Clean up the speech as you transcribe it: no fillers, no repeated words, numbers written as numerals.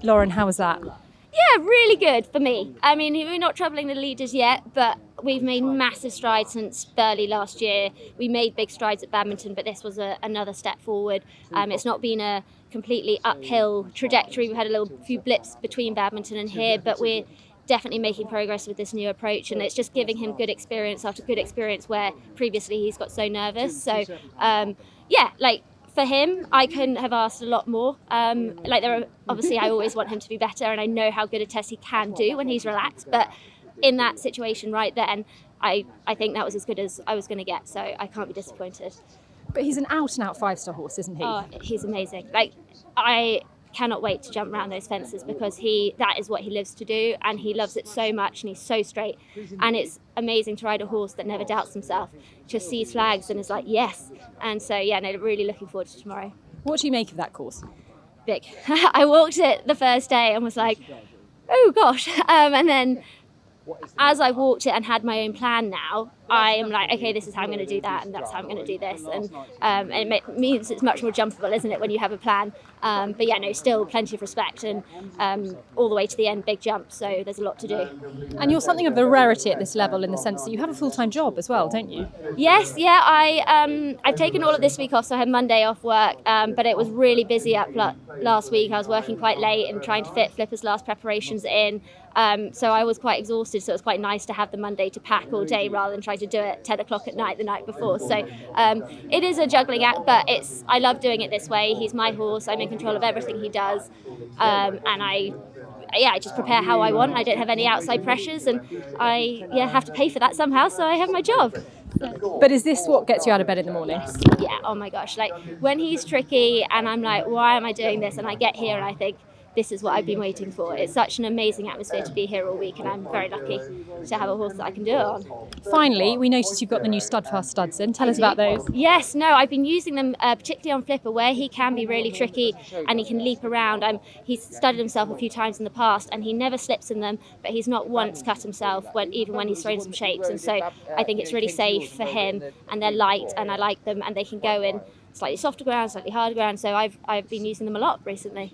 Lauren, how was that? Yeah, really good for me. I mean, we're not troubling the leaders yet, but we've made massive strides since Burghley last year. We made big strides at badminton, but this was another step forward. It's not been a completely uphill trajectory. We've had few blips between badminton and here, but we're definitely making progress with this new approach, and it's just giving him good experience after good experience where previously he's got so nervous. So for him, I couldn't have asked a lot more. Obviously I always want him to be better, and I know how good a test he can do when he's relaxed, but in that situation right then, I think that was as good as I was going to get, so I can't be disappointed. But he's an out-and-out five-star horse, isn't he? Oh, he's amazing. I cannot wait to jump around those fences because that is what he lives to do, and he loves it so much, and he's so straight, and it's amazing to ride a horse that never doubts himself, just sees flags and is like yes. And so really looking forward to tomorrow. What do you make of that course? Big. I walked it the first day and was like, oh gosh, and then as I walked it and had my own plan now, I am like, okay, this is how I'm going to do that, and that's how I'm going to do this, and it means it's much more jumpable, isn't it, when you have a plan? Still plenty of respect, and all the way to the end, big jump, so there's a lot to do. And you're something of a rarity at this level in the sense that you have a full-time job as well, don't you? Yes, yeah, I've taken all of this week off, so I had Monday off work, but it was really busy up last week. I was working quite late and trying to fit Flipper's last preparations in, so I was quite exhausted, so it was quite nice to have the Monday to pack all day rather than try to do it at 10 o'clock at night the night before. So it is a juggling act, but I love doing it this way. He's my horse, I'm in control of everything he does, and I just prepare how I want. I don't have any outside pressures, and I have to pay for that somehow, so I have my job. But is this what gets you out of bed in the morning? Yeah, oh my gosh, when he's tricky and I'm like, why am I doing this, and I get here and I think, this is what I've been waiting for. It's such an amazing atmosphere to be here all week, and I'm very lucky to have a horse that I can do it on. Finally, we noticed you've got the new Studfast studs in. Tell us about those. Yes, no, I've been using them particularly on Flipper, where he can be really tricky and he can leap around. He's studded himself a few times in the past, and he never slips in them, but he's not once cut himself even when he's thrown some shapes. And so I think it's really safe for him, and they're light, and I like them, and they can go in slightly softer ground, slightly harder ground. So I've been using them a lot recently.